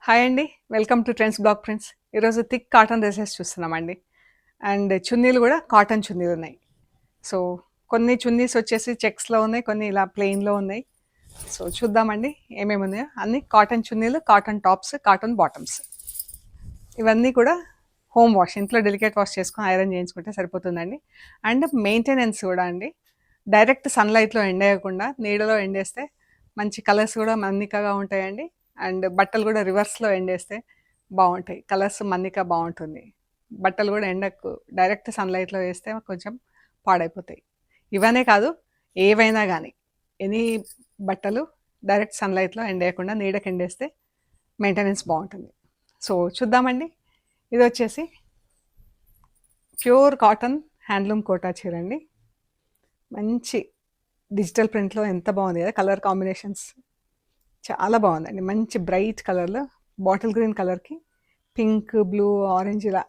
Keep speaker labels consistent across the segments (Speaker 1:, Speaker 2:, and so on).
Speaker 1: Hi అండి. Welcome to trends blog prints. ఈరోజు thick cotton dresses చూస్తున్నామండి. అండ్ చున్నీలు కూడా కాటన్ చున్నీలు ఉన్నాయి. సో కొన్ని చున్నీస్ వచ్చేసి చెక్స్లో ఉన్నాయి, కొన్ని ఇలా ప్లెయిన్లో ఉన్నాయి. సో చూద్దామండి ఏమేమి ఉన్నాయో. అన్ని కాటన్ చున్నీలు, కాటన్ టాప్స్, కాటన్ బాటమ్స్. ఇవన్నీ కూడా హోమ్ వాష్, ఇంట్లో డెలికేట్ వాష్ చేసుకొని ఐరన్ చేయించుకుంటే సరిపోతుందండి. అండ్ మెయింటెనెన్స్ కూడా అండి, డైరెక్ట్ సన్లైట్లో ఎండేయకుండా నీడలో ఎండేస్తే మంచి కలర్స్ కూడా మన్నికగా ఉంటాయండి. అండ్ బట్టలు కూడా రివర్స్లో ఎండేస్తే బాగుంటాయి, కలర్స్ మన్నిక బాగుంటుంది. బట్టలు కూడా ఎండకు డైరెక్ట్ సన్లైట్లో వేస్తే కొంచెం పాడైపోతాయి. ఇవనే కాదు, ఏవైనా కానీ ఎనీ బట్టలు డైరెక్ట్ సన్లైట్లో ఎండేయకుండా నీడకి ఎండేస్తే మెయింటెనెన్స్ బాగుంటుంది. సో చూద్దామండి. ఇది వచ్చేసి ప్యూర్ కాటన్ హ్యాండ్లూమ్ కోటా చీర అండి. మంచి డిజిటల్ ప్రింట్లో ఎంత బాగుంది కదా, కలర్ కాంబినేషన్స్ చాలా బాగుందండి. మంచి బ్రైట్ కలర్లో బాటిల్ గ్రీన్ కలర్కి పింక్, బ్లూ, ఆరెంజ్ ఇలా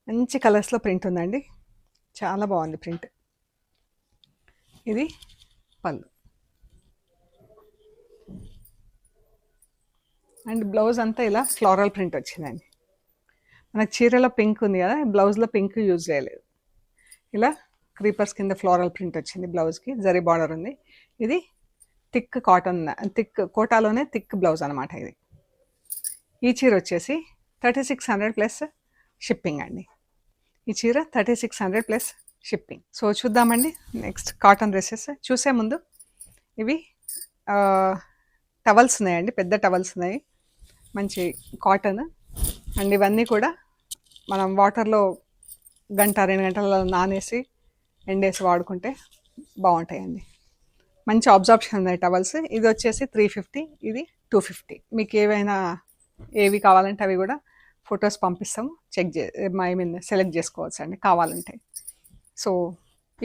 Speaker 1: మంచి కలర్స్లో ప్రింట్ ఉందండి. చాలా బాగుంది ప్రింట్. ఇది పళ్ళు అండ్ బ్లౌజ్ అంతా ఇలా ఫ్లోరల్ ప్రింట్ వచ్చిందండి. మనకు చీరలో పింక్ ఉంది కదా, బ్లౌజ్లో పింక్ యూజ్ చేయలేదు. ఇలా క్రీపర్స్ కింద ఫ్లోరల్ ప్రింట్ వచ్చింది. బ్లౌజ్కి జరీ బార్డర్ ఉంది. ఇది థిక్ కాటన్, థిక్ కోటాలోనే థిక్ బ్లౌజ్ అనమాట. ఇది ఈ చీర వచ్చేసి 3600 ప్లస్ షిప్పింగ్ అండి. ఈ చీర 3600 ప్లస్ షిప్పింగ్. సో చూద్దామండి నెక్స్ట్ కాటన్ డ్రెస్సెస్. చూసే ముందు ఇవి టవల్స్ ఉన్నాయండి, పెద్ద టవల్స్ ఉన్నాయి, మంచి కాటన్. అండ్ ఇవన్నీ కూడా మనం వాటర్లో గంట 2 గంటలలో నానేసి ఎండేసి వాడుకుంటే బాగుంటాయండి. మంచి అబ్జార్ప్షన్ ఉన్నాయి టవల్స్. ఇది వచ్చేసి 350, ఇది 250. మీకు ఏవి కావాలంటే అవి కూడా ఫొటోస్ పంపిస్తాము, ఐ మీన్ సెలెక్ట్ చేసుకోవచ్చు అండి కావాలంటే. సో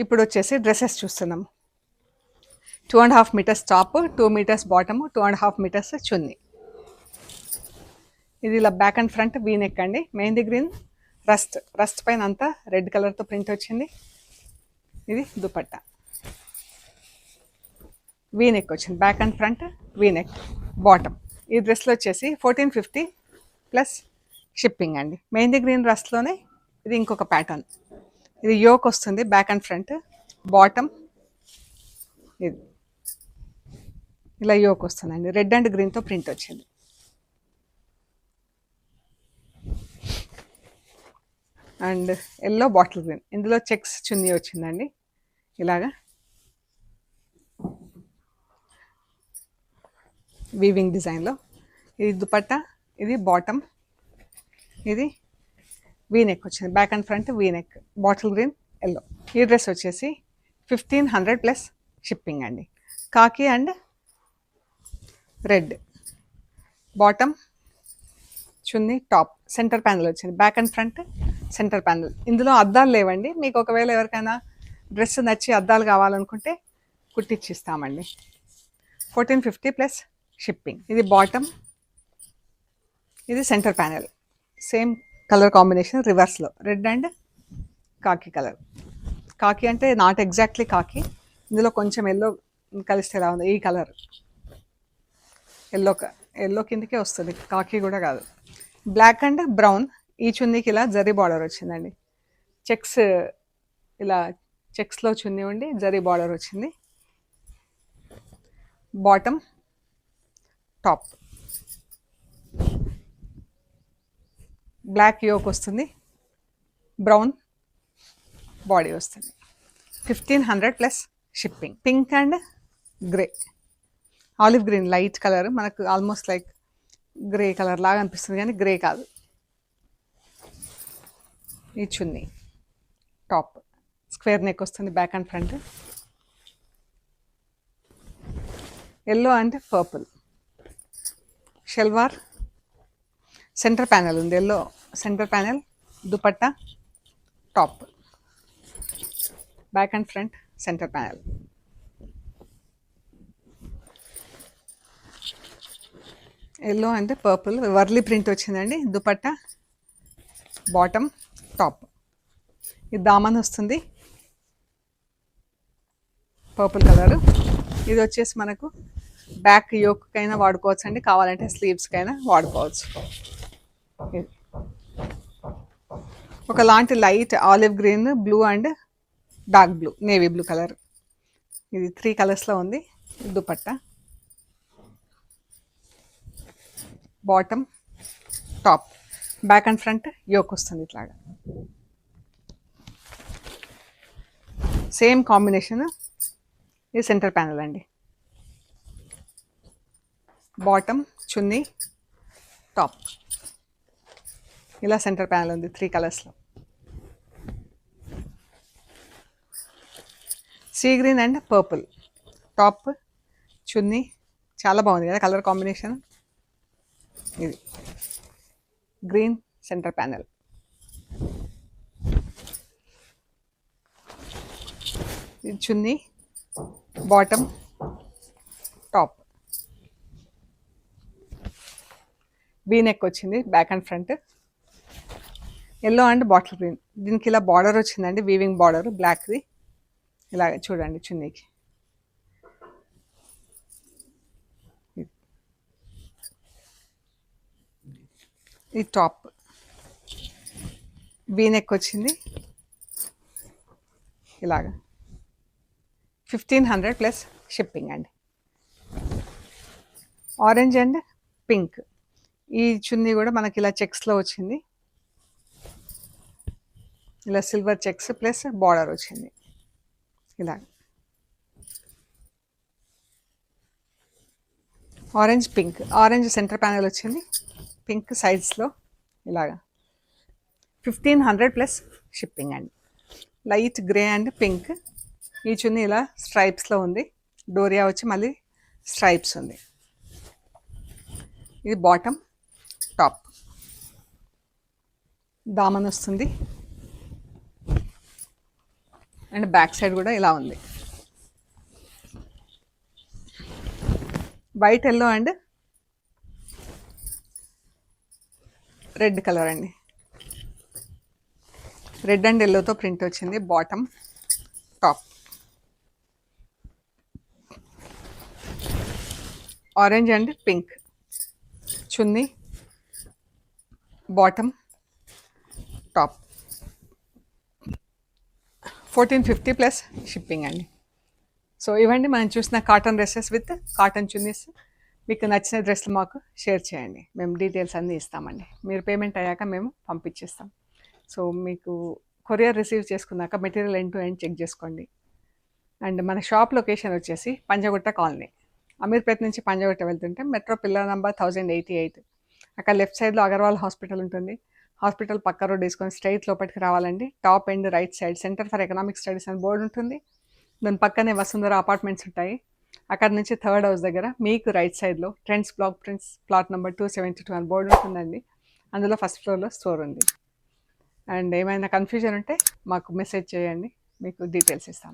Speaker 1: ఇప్పుడు వచ్చేసి డ్రెస్సెస్ చూస్తున్నాము. 2.5 metres top, 2 metres bottom, 2.5 metres chunni. ఇది ఇలా back and front V neck అండి. మెహందీ గ్రీన్ రస్ట్ పైన అంతా రెడ్ కలర్తో ప్రింట్ వచ్చింది. ఇది దుపట్టా వీ నెక్ వచ్చింది, back and front V neck bottom. ఈ డ్రెస్లో వచ్చేసి 1450 ప్లస్ షిప్పింగ్ అండి. మెహందీ గ్రీన్ రస్ట్లోనే ఇది ఇంకొక ప్యాటర్న్. ఇది యోక్ వస్తుంది, బ్యాక్ అండ్ ఫ్రంట్ బాటమ్. ఇది ఇలా యోక్ వస్తుందండి, రెడ్ అండ్ గ్రీన్తో ప్రింట్ వచ్చింది. అండ్ ఎల్లో బాటిల్ గ్రీన్, ఇందులో చెక్స్ చున్నీ వచ్చిందండి ఇలాగా వీవింగ్ డిజైన్లో. ఇది దుపట్టా, ఇది బాటమ్, ఇది వీ నెక్ వచ్చింది, back and front V neck bottle green yellow. ఈ డ్రెస్ వచ్చేసి 1500 ప్లస్ షిప్పింగ్ అండి. Khaki and red bottom, chunni, top, centre panel వచ్చింది, back and front centre panel. ఇందులో అద్దాలు లేవండి. మీకు ఒకవేళ ఎవరికైనా డ్రెస్ నచ్చి అద్దాలు కావాలనుకుంటే కుట్టిచ్చిస్తామండి. 1450 ప్లస్ షిప్పింగ్. ఇది బాటమ్, ఇది centre panel, same colour combination రివర్స్లో రెడ్ అండ్ కాకి కలర్. కాకి అంటే నాట్ ఎగ్జాక్ట్లీ కాకి, ఇందులో కొంచెం ఎల్లో కలిస్తే ఎలా ఉంది, ఈ కలర్ ఎల్లో కిందకే వస్తుంది, కాకి కూడా కాదు. Black and brown. ఈ చున్నీకి ఇలా జరీ బార్డర్ వచ్చిందండి. చెక్స్, ఇలా చెక్స్లో చున్నీ ఉండి జరీ బార్డర్ వచ్చింది. బాటమ్, టాప్ బ్లాక్ యోక్ వస్తుంది, బ్రౌన్ బాడీ వస్తుంది. 1500 plus shipping. Pink and grey, olive green light colour, మనకు ఆల్మోస్ట్ లైక్ గ్రే కలర్ లాగా అనిపిస్తుంది కానీ గ్రే కాదు. ఈ చున్నీ, టాప్ స్క్వేర్ నెక్ వస్తుంది, back and front yellow and purple. Salwar, centre panel ఉంది, yellow centre panel, dupatta, top, back and front centre panel. Yellow and purple Warli print వచ్చిందండి. Dupatta, bottom, top. ఇది దామన్ వస్తుంది, పర్పుల్ కలరు. ఇది వచ్చేసి మనకు బ్యాక్ యోక్కైనా వాడుకోవచ్చు అండి, కావాలంటే స్లీవ్స్కైనా వాడుకోవచ్చు. ఇది ఒకలాంటి light olive green, blue and dark blue, navy blue colour. ఇది 3 కలర్స్లో ఉంది. Dupatta, bottom, top, back and front yoke వస్తుంది ఇట్లాగా. Same combination. ఇది సెంటర్ ప్యానల్ అండి. బాటమ్, చున్నీ, టాప్, ఇలా సెంటర్ ప్యానల్ ఉంది 3 కలర్స్లో. Sea green and purple top, chunni, చాలా బాగుంది కదా కలర్ కాంబినేషన్. ఇది గ్రీన్ సెంటర్ ప్యానల్. ఇది chunni, bottom, top, V neck వచ్చింది back and front. Yellow and bottle green, దీనికి ఇలా బార్డర్ వచ్చిందండి, వీవింగ్ బార్డర్ బ్లాక్ది. ఇలాగ చూడండి చున్నీకి. ఈ టాప్ వీ నెక్ వచ్చింది ఇలాగా. 1500 ప్లస్ షిప్పింగ్ అండి. ఆరెంజ్ అండ్ పింక్, ఈ చున్నీ కూడా మనకి ఇలా చెక్స్లో వచ్చింది. ఇలా సిల్వర్ చెక్స్ ప్లస్ బార్డర్ వచ్చింది ఇలా. Orange pink, orange centre panel వచ్చింది, పింక్ సైడ్స్లో ఇలాగా. 1500 ప్లస్ షిప్పింగ్ అండి. లైట్ గ్రే అండ్ పింక్, ఈ చున్నీ ఇలా స్ట్రైప్స్లో ఉంది. డోరియా వచ్చి మళ్ళీ స్ట్రైప్స్ ఉంది. ఇది బాటమ్, టాప్, దామన్ వస్తుంది అండ్ బ్యాక్ సైడ్ కూడా ఇలా ఉంది. White, yellow and red colour అండి. రెడ్ అండ్ ఎల్లోతో ప్రింట్ వచ్చింది. Bottom, top, orange and pink chunni, bottom, top. 1450 plus shipping అండి. సో ఇవ్వండి మనం చూసిన cotton dresses with cotton chunnis. మీకు నచ్చిన డ్రెస్లు మాకు షేర్ చేయండి, మేము డీటెయిల్స్ అన్నీ ఇస్తామండి. మీరు పేమెంట్ అయ్యాక మేము పంపించేస్తాం. సో మీకు కొరియర్ రిసీవ్ చేసుకున్నాక material end to end check చేసుకోండి. అండ్ మన షాప్ లొకేషన్ వచ్చేసి పంజగుట్ట కాలనీ, అమీర్పేట్ నుంచి పంజగుట్ట వెళ్తుంటే మెట్రో పిల్లర్ నెంబర్ 1088, అక్కడ లెఫ్ట్ సైడ్లో అగర్వాల్ హాస్పిటల్ ఉంటుంది. హాస్పిటల్ పక్క రోడ్ వేసుకొని స్ట్రైట్ లోపలికి రావాలండి. Top end right side centre for economic studies అని బోర్డు ఉంటుంది. దాని పక్కనే వసుంధర అపార్ట్మెంట్స్ ఉంటాయి. అక్కడ నుంచి థర్డ్ హౌస్ దగ్గర మీకు రైట్ సైడ్లో trends block prints plot number 272 అని బోర్డు ఉంటుందండి. అందులో ఫస్ట్ ఫ్లోర్లో స్టోర్ ఉంది. అండ్ ఏమైనా కన్ఫ్యూజన్ ఉంటే మాకు మెసేజ్ చేయండి, మీకు డీటెయిల్స్ ఇస్తాం.